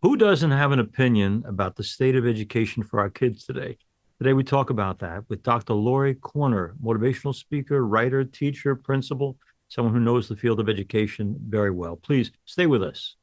Who doesn't have an opinion about the state of education for our kids today? Today, we talk about that with Dr. Lori Koerner, motivational speaker, writer, teacher, principal, someone who knows the field of education very well. Please stay with us.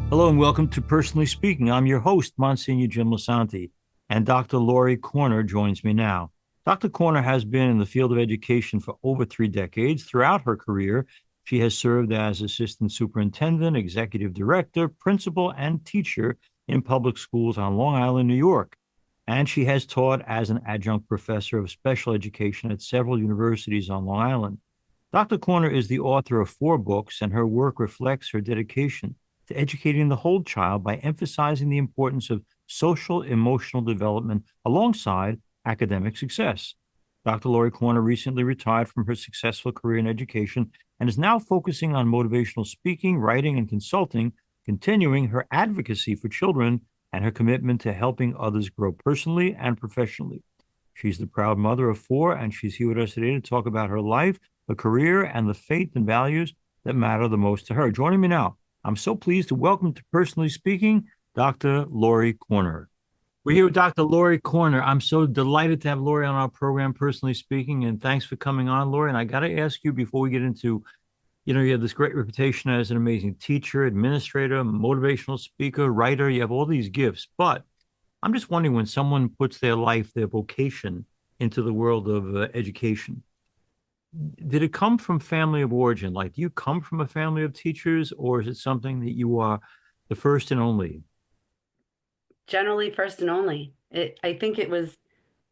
Hello and welcome to Personally Speaking. I'm your host, Msgr Jim Lisante, and Dr. Lori Koerner joins me now. Dr. Koerner has been in the field of education for over 3 decades. Throughout her career, she has served as assistant superintendent, executive director, principal, and teacher in public schools on Long Island, New York. And she has taught as an adjunct professor of special education at several universities on Long Island. Dr. Koerner is the author of 4 books, and her work reflects her dedication to educating the whole child by emphasizing the importance of social emotional development alongside academic success. Dr. Lori Koerner recently retired from her successful career in education and is now focusing on motivational speaking, writing, and consulting, continuing her advocacy for children and her commitment to helping others grow personally and professionally. She's the proud mother of 4, and she's here with us today to talk about her life, her career, and the faith and values that matter the most to her. Joining me now, I'm so pleased to welcome to Personally Speaking, Dr. Lori Koerner. We're here with Dr. Lori Koerner. I'm so delighted to have Lori on our program, Personally Speaking, and thanks for coming on, Lori. And I got to ask you before we get into, you have this great reputation as an amazing teacher, administrator, motivational speaker, writer. You have all these gifts, but I'm just wondering when someone puts their life, their vocation into the world of education, did it come from family of origin? Like, do you come from a family of teachers, or is it something that you are the first and only? Generally first and only. I think it was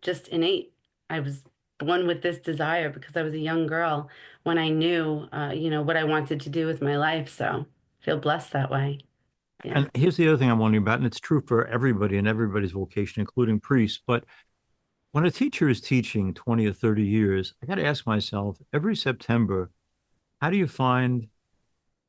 just innate. I was born with this desire because I was a young girl when I knew, what I wanted to do with my life. So I feel blessed that way. Yeah. And here's the other thing I'm wondering about, and it's true for everybody and everybody's vocation, including priests. But when a teacher is teaching 20 or 30 years, I got to ask myself every September, how do you find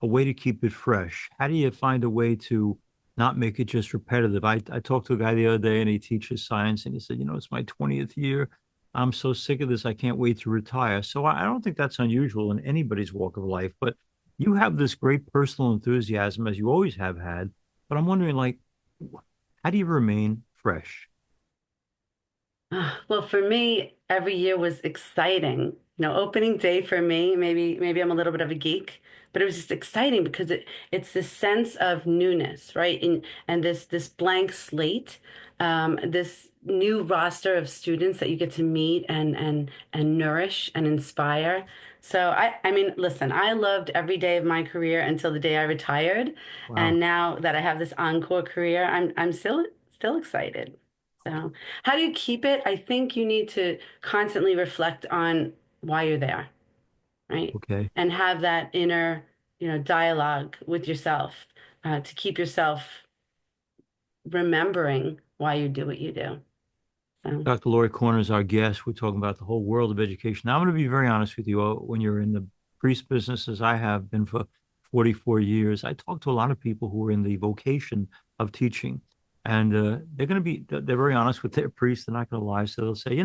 a way to keep it fresh? How do you find a way to not make it just repetitive? I talked to a guy the other day and he teaches science and he said, it's my 20th year. I'm so sick of this. I can't wait to retire. So I don't think that's unusual in anybody's walk of life, but you have this great personal enthusiasm as you always have had. But I'm wondering, like, how do you remain fresh? Well, for me, every year was exciting. Opening day for me, maybe I'm a little bit of a geek, but it was just exciting because it's this sense of newness, right? And this blank slate, this new roster of students that you get to meet and nourish and inspire. So I mean, listen, I loved every day of my career until the day I retired, Wow. and now that I have this encore career, I'm still excited. So. How do you keep it? I think you need to constantly reflect on why you're there, right? Okay. And have that inner, dialogue with yourself to keep yourself remembering why you do what you do. So, Dr. Lori Koerner is our guest. We're talking about the whole world of education. Now, I'm going to be very honest with you. When you're in the priest business, as I have been for 44 years, I talk to a lot of people who are in the vocation of teaching. And they're very honest with their priests. They're not going to lie. So they'll say,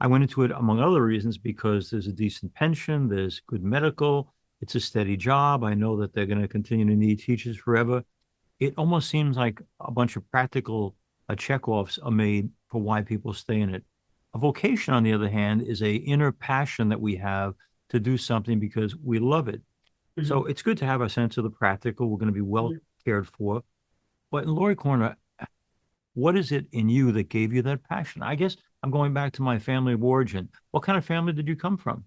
I went into it among other reasons because there's a decent pension, there's good medical, it's a steady job. I know that they're going to continue to need teachers forever. It almost seems like a bunch of practical checkoffs are made for why people stay in it. A vocation, on the other hand, is a inner passion that we have to do something because we love it. So mhm, it's good to have a sense of the practical. We're going to be well mhm. cared for. But in Lori Corner, what is it in you that gave you that passion? I guess I'm going back to my family of origin. What kind of family did you come from?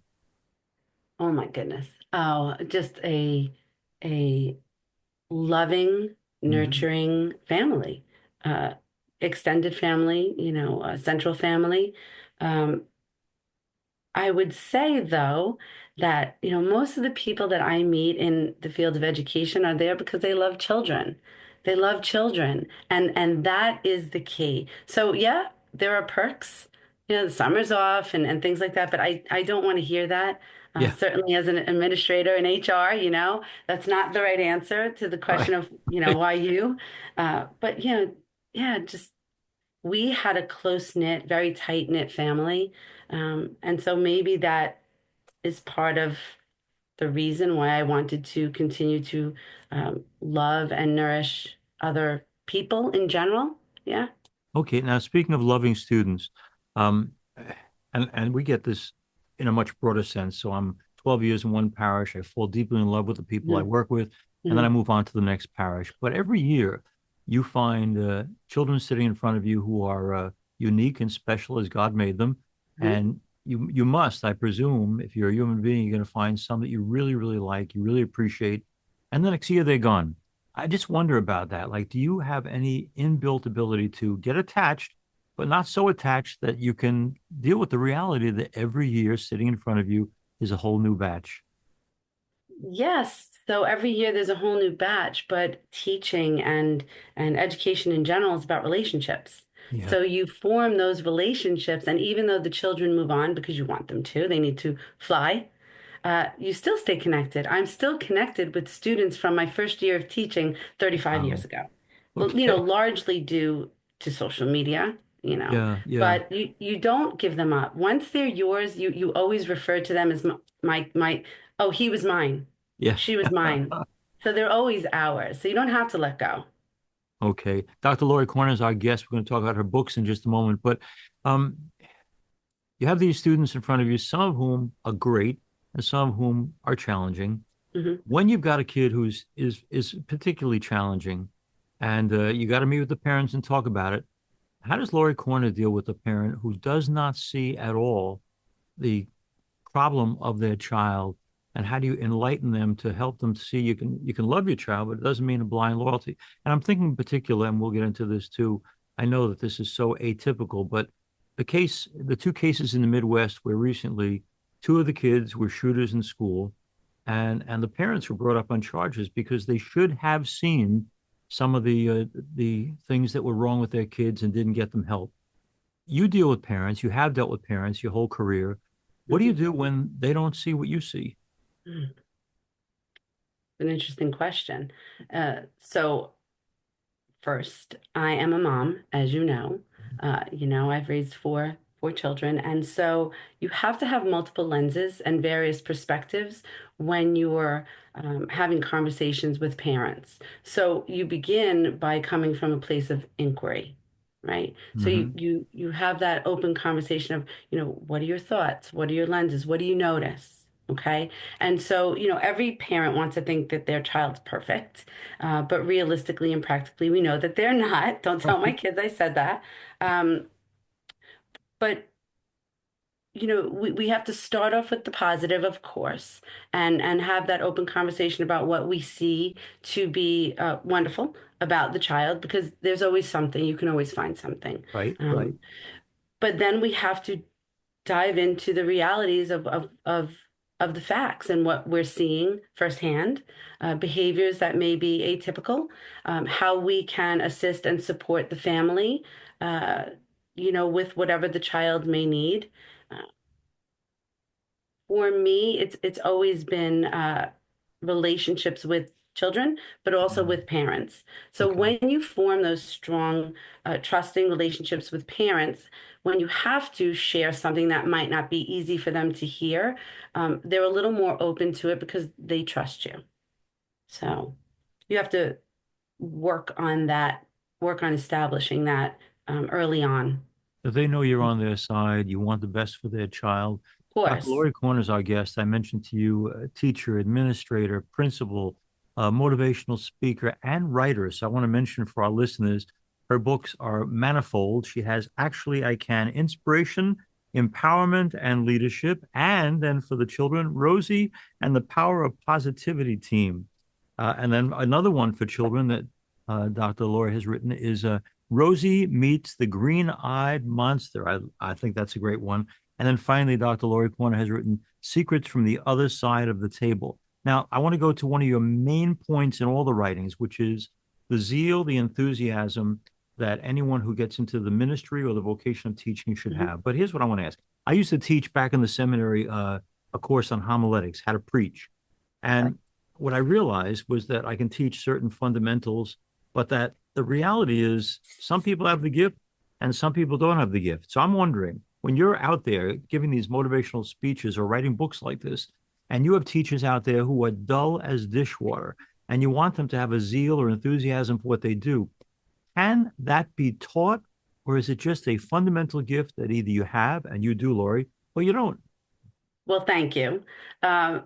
Oh my goodness. Oh, just a loving, Mhm. nurturing family, uh, extended family, central family. Um, I would say, though, that, most of the people that I meet in the field of education are there because they love children. They love children, and that is the key. So, yeah, there are perks, the summer's off and things like that, but I don't want to hear that. Yeah, Certainly as an administrator in HR, that's not the right answer to the question right. of, why you. But, yeah, just we had a close-knit, very tight-knit family. And so maybe that is part of the reason why I wanted to continue to love and nourish other people in general. Yeah. Okay, now speaking of loving students, um, and we get this in a much broader sense. So I'm 12 years in one parish. I fall deeply in love with the people I Mhm. work with, and then I Mhm. move on to the next parish. But every year, you find children sitting in front of you who are unique and special as God made them, Mhm. and you must, I presume, if you're a human being, you're going to find some that you really, really like, you really appreciate, and the next year they're gone. I just wonder about that. Like, do you have any inbuilt ability to get attached, but not so attached that you can deal with the reality that every year sitting in front of you is a whole new batch? Yes. So every year there's a whole new batch, but teaching and education in general is about relationships. Yeah. So you form those relationships, and even though the children move on because you want them to, they need to fly. You still stay connected. I'm still connected with students from my first year of teaching 35 years Wow. ago. Okay. Largely due to social media, Yeah. Yeah. but you don't give them up. Once they're yours, you always refer to them as my, oh, he was mine. Yeah. She was mine. So they're always ours. So you don't have to let go. Okay. Dr. Lori Koerner is our guest. We're going to talk about her books in just a moment. But um, you have these students in front of you, some of whom are great and some of whom are challenging. Hmm. When you've got a kid who's is particularly challenging, and you got to meet with the parents and talk about it, how does Lori Corner deal with a parent who does not see at all the problem of their child, and how do you enlighten them to help them see you can love your child, but it doesn't mean a blind loyalty? And I'm thinking in particular, and we'll get into this too. I know that this is so atypical, but the two cases in the Midwest where recently two of the kids were shooters in school, and the parents were brought up on charges because they should have seen some of the things that were wrong with their kids and didn't get them help. You deal with parents, you have dealt with parents your whole career. What do you Hmm. do when they don't see what you see? An interesting question. So first, I am a mom, as you know. I've raised four children, and so you have to have multiple lenses and various perspectives when you're having conversations with parents. So you begin by coming from a place of inquiry, right? So you Mm-hmm. you you have that open conversation of, what are your thoughts? What are your lenses? What do you notice? Okay. And so, every parent wants to think that their child's perfect. But realistically and practically, we know that they're not. Don't tell my Right. kids I said that. Um, but we have to start off with the positive, of course, and have that open conversation about what we see to be wonderful about the child, because there's always something. You can always find something. Right. But then we have to dive into the realities of the facts and what we're seeing firsthand, behaviors that may be atypical, how we can assist and support the family, uh, with whatever the child may need. Uh, for me, it's always been relationships with children, but also Mm. with parents. So Okay. when you form those strong, trusting relationships with parents, when you have to share something that might not be easy for them to hear, they're a little more open to it because they trust you. So you have to work on that, work on establishing that early on. If they know you're Of on their side, you want the best for their child. Dr. course. Lori Korn is our guest. I mentioned to you, teacher, administrator, principal, motivational speaker, and writer. So I want to mention for our listeners, her books are manifold. She has Actually I Can: Inspiration, Empowerment, and Leadership. And then for the children, Rosie and the Power of Positivity Team. And then another one for children that Dr. Lori has written is Rosie Meets the Green Eyed Monster. I think that's a great one. And then finally, Dr. Lori Corner has written Secrets from the Other Side of the Table. Now, I want to go to one of your main points in all the writings, which is the zeal, the enthusiasm that anyone who gets into the ministry or the vocation of teaching should Mhm. have. But here's what I want to ask. I used to teach back in the seminary a course on homiletics, how to preach. Right. And what I realized was that I can teach certain fundamentals, but that the reality is some people have the gift and some people don't have the gift. So I'm wondering, when you're out there giving these motivational speeches or writing books like this, and you have teachers out there who are dull as dishwater, and you want them to have a zeal or enthusiasm for what they do, can that be taught? Or is it just a fundamental gift that either you have and you do, Lori, or you don't? Well, thank you. I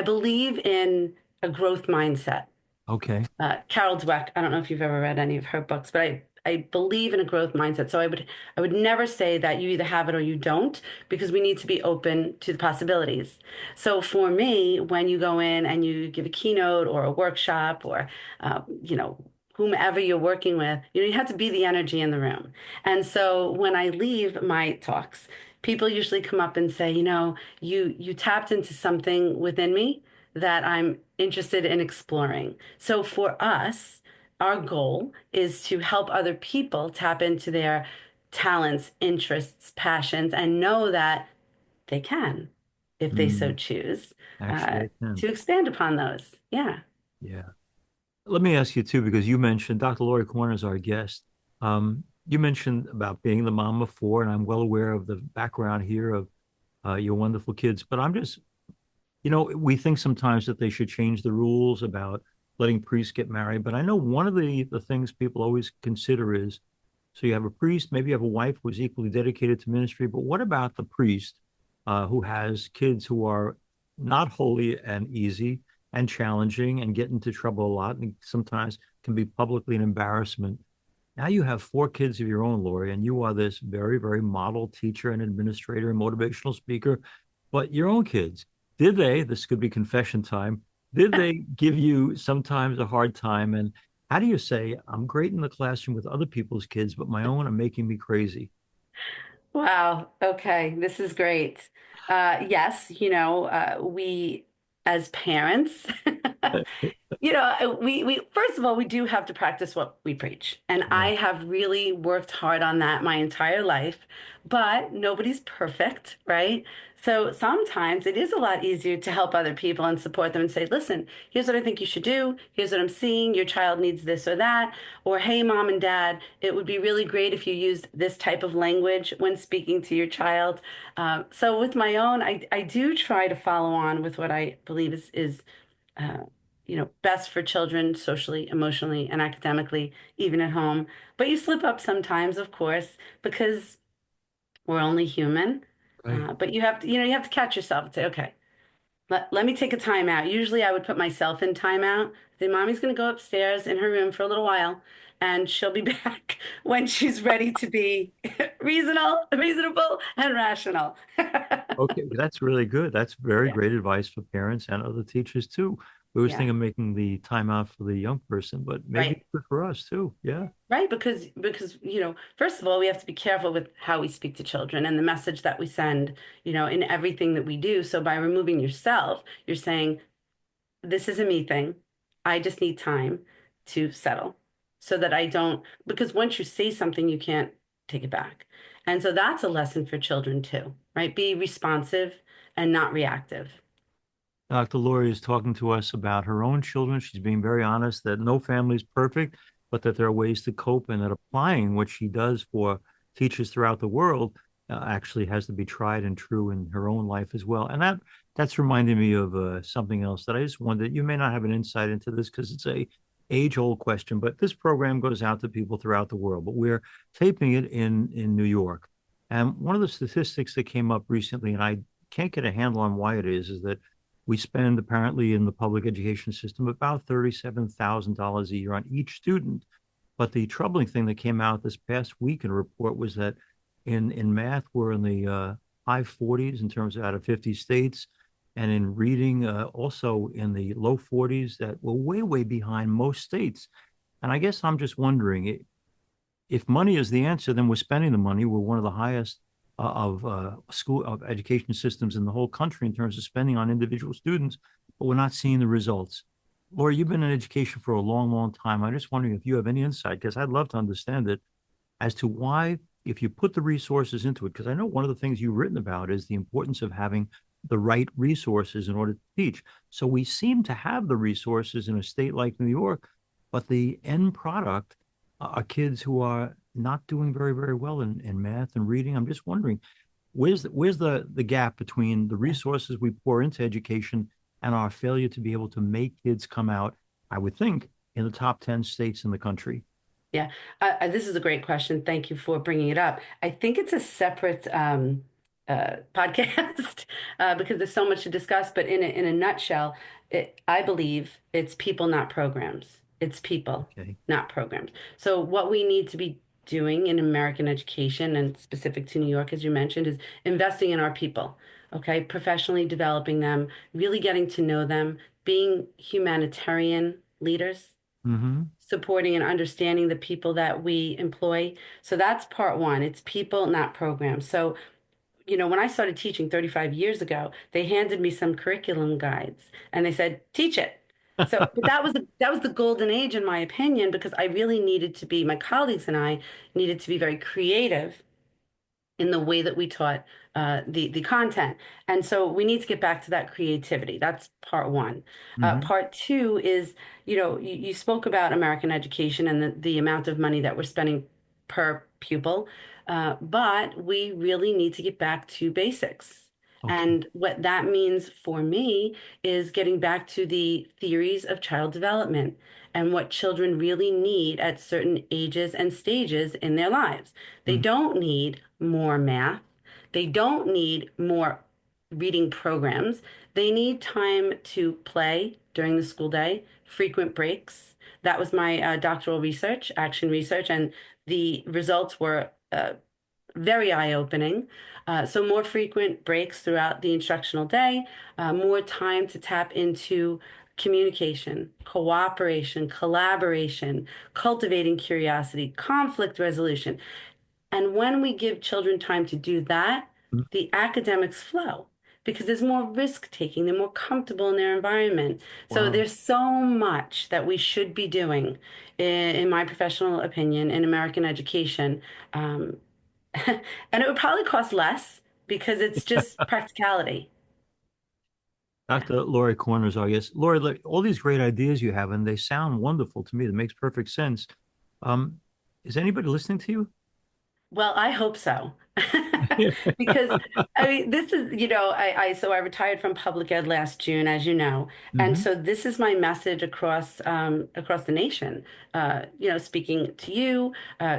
believe in a growth mindset. Okay. Carol Dweck, I don't know if you've ever read any of her books, but I believe in a growth mindset. So I would never say that you either have it or you don't, because we need to be open to the possibilities. So for me, when you go in and you give a keynote or a workshop or whomever you're working with, you have to be the energy in the room. And so when I leave my talks, people usually come up and say, you tapped into something within me that I'm interested in exploring. So for us, our goal is to help other people tap into their talents, interests, passions, and know that they can, if they so Mm, choose, actually, I can. to expand upon those. Yeah. Yeah. Let me ask you too, because you mentioned Dr. Lori Corner is our guest. You mentioned about being the mom of four, and I'm well aware of the background here of your wonderful kids. But I'm just, we think sometimes that they should change the rules about letting priests get married. But I know one of the things people always consider is, so you have a priest, maybe you have a wife who's equally dedicated to ministry, but what about the priest who has kids who are not holy and easy and challenging and get into trouble a lot and sometimes can be publicly an embarrassment? Now you have four kids of your own, Lori, and you are this very, very model teacher and administrator and motivational speaker. But your own kids, did they, this could be confession time, did they give you sometimes a hard time? And how do you say, I'm great in the classroom with other people's kids, but my own are making me crazy? Wow. Okay. This is great. Yes, we as parents, we first of all, we do have to practice what we preach. And I Yeah. have really worked hard on that my entire life, but nobody's perfect, right? So sometimes it is a lot easier to help other people and support them and say, listen, here's what I think you should do. Here's what I'm seeing. Your child needs this or that. Or, hey, mom and dad, it would be really great if you used this type of language when speaking to your child. So with my own, I do try to follow on with what I believe is uh, best for children socially, emotionally, and academically, even at home. But you slip up sometimes, of course, because we're only human. Right. But you have to catch yourself and say, okay, let me take a time out. Usually I would put myself in timeout. Say, mommy's going to go upstairs in her room for a little while, and she'll be back when she's ready to be reasonable and rational. Okay, that's really good. That's very Yeah. great advice for parents and other teachers too. We always Yeah. think of making the time out for the young person, but maybe Right. it's good for us too. Yeah. Right, because first of all, we have to be careful with how we speak to children and the message that we send, in everything that we do. So by removing yourself, you're saying, this is a me thing. I just need time to settle so that I don't, because once you say something, you can't take it back. And so that's a lesson for children too, right? Be responsive and not reactive. Dr. Lori is talking to us about her own children. She's being very honest that no family is perfect, but that there are ways to cope and that applying what she does for teachers throughout the world actually has to be tried and true in her own life as well. And that's reminding me of something else that I just wondered. You may not have an insight into this because it's a age-old question, but this program goes out to people throughout the world. But we're taping it in New York. And one of the statistics that came up recently, and I can't get a handle on why it is that we spend apparently in the public education system about $37,000 a year on each student. But the troubling thing that came out this past week in a report was that in math, we're in the high 40s in terms of out of 50 states. And in reading, also in the low 40s, that we're way, way behind most states. And I guess I'm just wondering if money is the answer, then we're spending the money. We're one of the highest school of education systems in the whole country in terms of spending on individual students, but we're not seeing the results. Laura, you've been in education for a long, long time. I'm just wondering if you have any insight, because I'd love to understand it, as to why, if you put the resources into it, because I know one of the things you've written about is the importance of having the right resources in order to teach. So we seem to have the resources in a state like New York, but the end product are kids who are not doing very, very well in math and reading. I'm just wondering, where's the gap between the resources we pour into education and our failure to be able to make kids come out, I would think, in the top 10 states in the country? Yeah, this is a great question. Thank you for bringing it up. I think it's a separate podcast because there's so much to discuss. But in a nutshell, I believe it's people, not programs. It's people, Okay. not programs. So what we need to be doing in American education and specific to New York, as you mentioned, is investing in our people. Okay, professionally developing them, really getting to know them, being humanitarian leaders, Mm-hmm. supporting and understanding the people that we employ. So that's part one. It's people, not programs. So, when I started teaching 35 years ago, they handed me some curriculum guides and they said, teach it. So, but that was the golden age in my opinion, because I really needed to be, my colleagues and I needed to be very creative in the way that we taught the content. And so we need to get back to that creativity. That's part one. Mm-hmm. Part two is, you spoke about American education and the amount of money that we're spending per pupil, but we really need to get back to basics. Okay. And what that means for me is getting back to the theories of child development and what children really need at certain ages and stages in their lives. They Mm-hmm. don't need more math. They don't need more reading programs. They need time to play during the school day, frequent breaks. That was my doctoral research, action research, and the results were very eye-opening. So more frequent breaks throughout the instructional day, more time to tap into communication, cooperation, collaboration, cultivating curiosity, conflict resolution. And when we give children time to do that, the academics flow because there's more risk taking, they're more comfortable in their environment. So Wow. there's so much that we should be doing, in my professional opinion, in American education. Um, and it would probably cost less because it's just practicality. Yeah. Dr. Laurie Koerner, I guess. Laurie, look, all these great ideas you have, and they sound wonderful to me. That makes perfect sense. Um, is anybody listening to you? Well, I hope so. Because I mean, this is, so I retired from public ed last June, as you know. And Hmm. so this is my message across the nation. Speaking to you,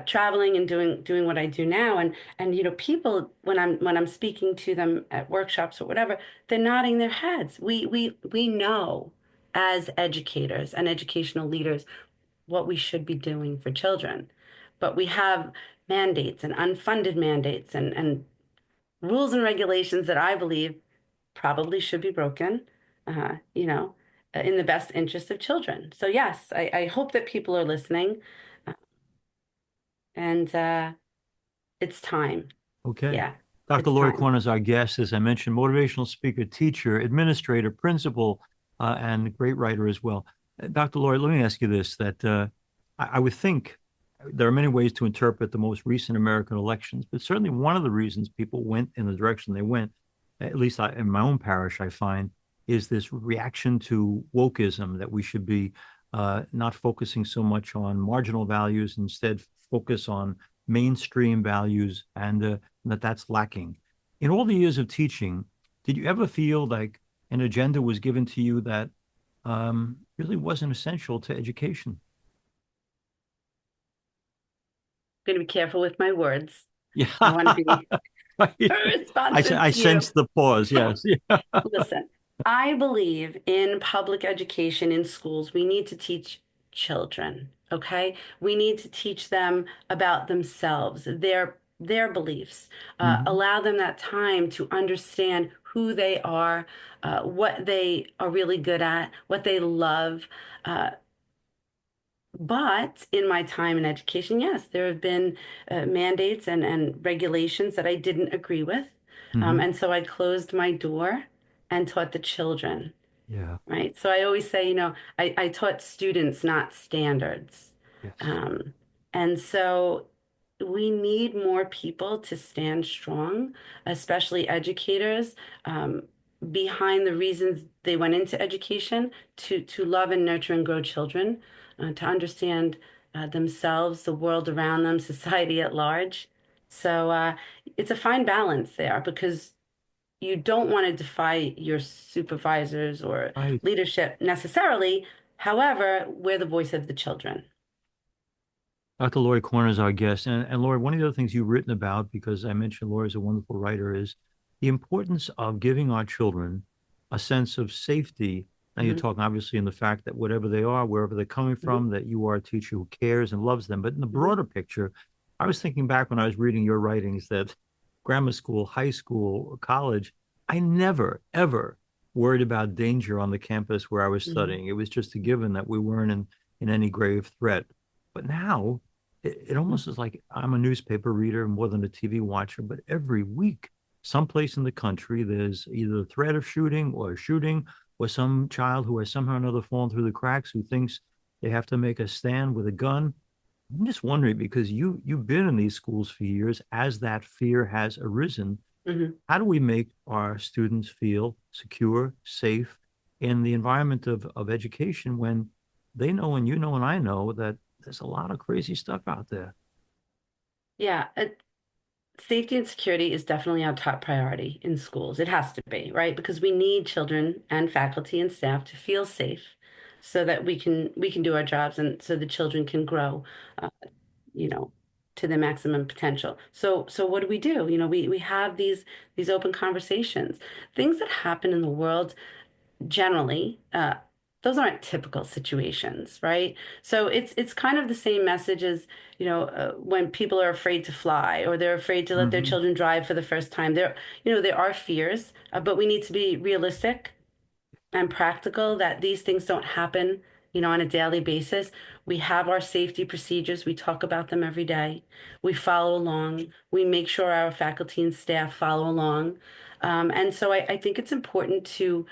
traveling and doing what I do now. And people when I'm speaking to them at workshops or whatever, they're nodding their heads. We know as educators and educational leaders what we should be doing for children. But we have mandates and unfunded mandates and rules and regulations that I believe probably should be broken, uh, you know, in the best interest of children. So, yes, I hope that people are listening, uh, and it's time. Okay. Yeah, Dr. it's Laurie time. Korn is our guest, as I mentioned, motivational speaker, teacher, administrator, principal, and great writer as well. Dr. Laurie, let me ask you this, that I would think there are many ways to interpret the most recent American elections, but certainly one of the reasons people went in the direction they went, at least in my own parish, I find, is this reaction to wokeism, that we should be not focusing so much on marginal values, instead focus on mainstream values, and that's lacking. In all the years of teaching, did you ever feel like an agenda was given to you that really wasn't essential to education? I'm going to be careful with my words. I Yeah. want to be responsive I to you. sense the pause. Yes. Yeah. Listen, I believe in public education in schools. We need to teach children, okay? We need to teach them about themselves, their beliefs, Hmm. allow them that time to understand who they are, what they are really good at, what they love. Uh, But in my time in education, yes, there have been mandates and regulations that I didn't agree with. Hmm. And so I closed my door and taught the children. Yeah. Right. So I always say, I taught students, not standards. Yes. Um, and so we need more people to stand strong, especially educators, um, behind the reasons they went into education to love and nurture and grow children, to understand themselves, the world around them, society at large. So it's a fine balance there because you don't want to defy your supervisors or Right. leadership necessarily. However, we're the voice of the children. Dr. Lori Koerner is our guest. And Lori, one of the other things you've written about, because I mentioned Lori is a wonderful writer, is the importance of giving our children a sense of safety. Now, you're Hmm. talking obviously in the fact that whatever they are, wherever they're coming Hmm. from, that you are a teacher who cares and loves them. But in the Hmm. broader picture, I was thinking back when I was reading your writings that grammar school, high school, college, I never, ever worried about danger on the campus where I was Hmm. studying. It was just a given that we weren't in any grave threat. But now, it almost is like I'm a newspaper reader more than a TV watcher, but every week, someplace in the country, there's either a threat of shooting or a shooting or some child who has somehow or another fallen through the cracks who thinks they have to make a stand with a gun. I'm just wondering because you've been in these schools for years as that fear has arisen. Hmm. How do we make our students feel secure, safe in the environment of education when they know and you know and I know that there's a lot of crazy stuff out there? Yeah, safety and security is definitely our top priority in schools. It has to be, right? Because we need children and faculty and staff to feel safe so that we can do our jobs and so the children can grow, uh, you know, to their maximum potential. So what do we do? We have these open conversations. Things that happen in the world generally, those aren't typical situations, right? So it's kind of the same message as, when people are afraid to fly or they're afraid to let their Hmm. children drive for the first time. There are fears, but we need to be realistic and practical that these things don't happen, on a daily basis. We have our safety procedures. We talk about them every day. We follow along. We make sure our faculty and staff follow along. And so I think it's important to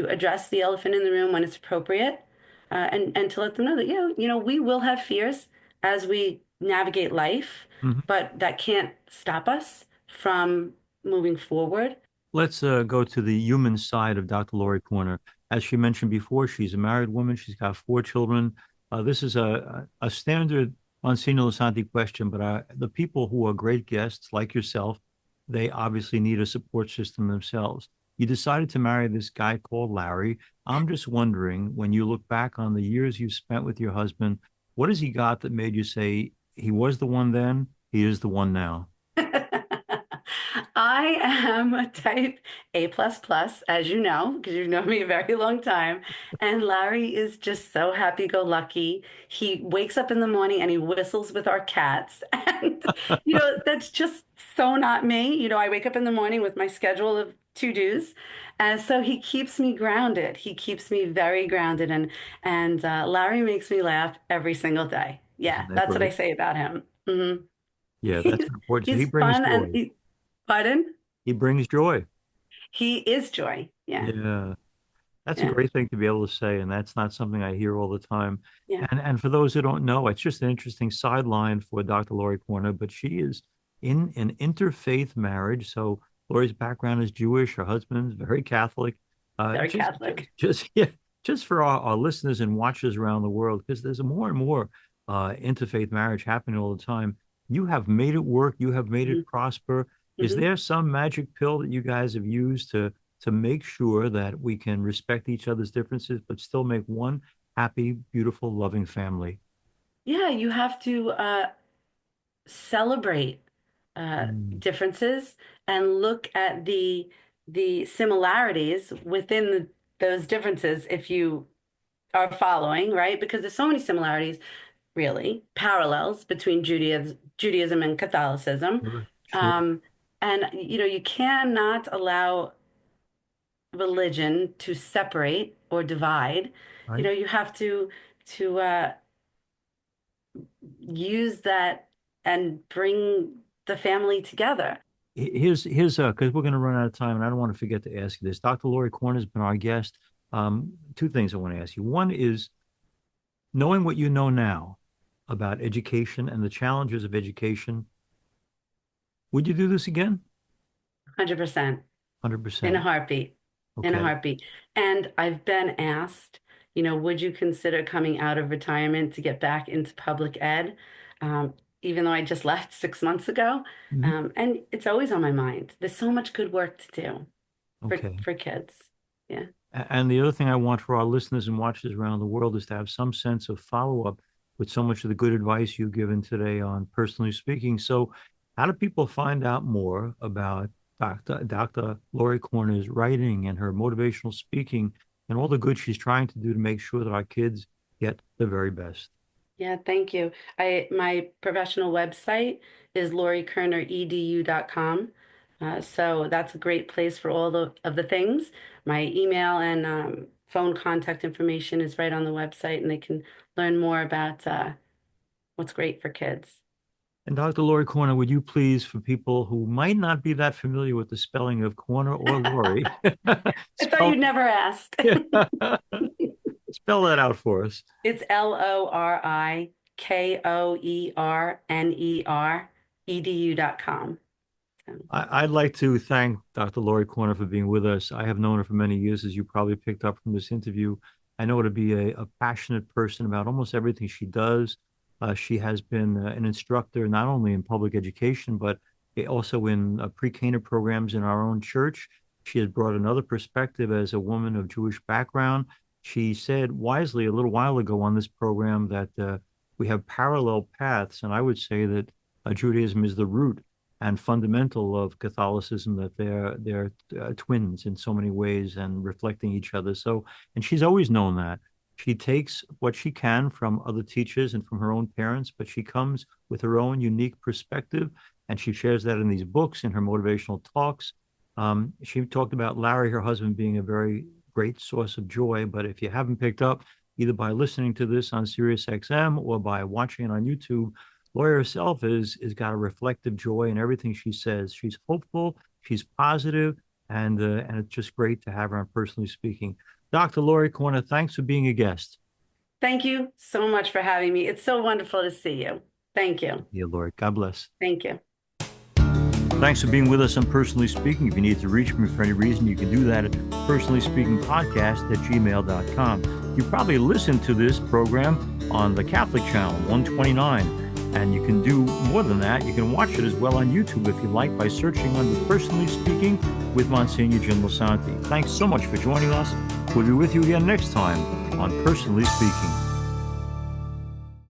address the elephant in the room when it's appropriate, and to let them know that, we will have fears as we navigate life, Hmm. but that can't stop us from moving forward. Let's go to the human side of Dr. Lori Corner. As she mentioned before, she's a married woman. She's got four children. This is a standard Monsignor Lisante question, but the people who are great guests like yourself, they obviously need a support system themselves. You decided to marry this guy called Larry. I'm just wondering, when you look back on the years you spent with your husband, what has he got that made you say he was the one then, he is the one now? I am a type A plus plus, as you know, because you've known me a very long time. And Larry is just so happy-go-lucky. He wakes up in the morning and he whistles with our cats. And, that's just so not me. I wake up in the morning with my schedule of to-dos. And so he keeps me grounded. He keeps me very grounded. And Larry makes me laugh every single day. Yeah, Isn't that that's what I great? say about him. Yeah, that's He's important. So he he's brings fun and joy. pardon? He brings joy. He is joy. Yeah. Yeah, that's a Yeah. great thing to be able to say, and that's not something I hear all the time. Yeah. And for those who don't know, it's just an interesting sideline for Dr. Lori Corner, but she is in an interfaith marriage. So Lori's background is Jewish, her husband's very Catholic. Very Just, Catholic. yeah, just for our listeners and watchers around the world, because there's a more and more interfaith marriage happening all the time. You have made it work. You have made it Hmm. prosper. Is Hmm. there some magic pill that you guys have used to make sure that we can respect each other's differences, but still make one happy, beautiful, loving family? Yeah, you have to celebrate Mm. differences and look at the similarities within those differences if you are following, right? Because there's so many similarities, really, parallels between Judaism and Catholicism. Sure, sure. Um, and you cannot allow religion to separate or divide. Right. You have to use that and bring the family together. Here's because we're going to run out of time, and I don't want to forget to ask you this. Dr. Lori Koerner has been our guest. Two things I want to ask you. One is, knowing what you know now about education and the challenges of education, would you do this again? 100%. In a 100%. heartbeat, in a Okay. heartbeat. And I've been asked, would you consider coming out of retirement to get back into public ed? Um, Even though I just left 6 months ago. Mhm. And it's always on my mind. There's so much good work to do Okay. for kids. Yeah. And the other thing I want for our listeners and watchers around the world is to have some sense of follow up with so much of the good advice you've given today on personally speaking. So, how do people find out more about Dr. Lori Koerner's writing and her motivational speaking and all the good she's trying to do to make sure that our kids get the very best? Yeah, thank you. My professional website is lorikerneredu.com. So that's a great place for all of the things. My email and phone contact information is right on the website, and they can learn more about what's great for kids. And Dr. Lori Koerner, would you please, for people who might not be that familiar with the spelling of Koerner or Lori, I thought spell you'd never ask. spell that out for us? It's LORIKOERNER.edu.com. So, I'd like to thank Dr. Lori Koerner for being with us. I have known her for many years, as you probably picked up from this interview. I know her to be a passionate person about almost everything she does. She has been an instructor not only in public education, but also in pre-K programs in our own church. She has brought another perspective as a woman of Jewish background. She said wisely a little while ago on this program that we have parallel paths, and I would say that Judaism is the root and fundamental of Catholicism, that they're twins in so many ways and reflecting each other. So, and she's always known that. She takes what she can from other teachers and from her own parents, but she comes with her own unique perspective, and she shares that in these books, in her motivational talks. She talked about Larry, her husband, being a very great source of joy. But if you haven't picked up, either by listening to this on Sirius XM or by watching it on YouTube, Lawyer herself is got a reflective joy in everything she says. She's hopeful, she's positive, and it's just great to have her on Personally Speaking. Dr. Lori Koerner, thanks for being a guest. thank you so much for having me. It's so wonderful to see you. Thank you. Yeah, Lori, God bless. Thank you. Thanks for being with us on Personally Speaking. If you need to reach me for any reason, you can do that at personallyspeakingpodcast@gmail.com. You probably listened to this program on the Catholic channel, 129. And you can do more than that. You can watch it as well on YouTube if you like by searching under Personally Speaking with Msgr Jim Lisante. Thanks so much for joining us. We'll be with you again next time on Personally Speaking.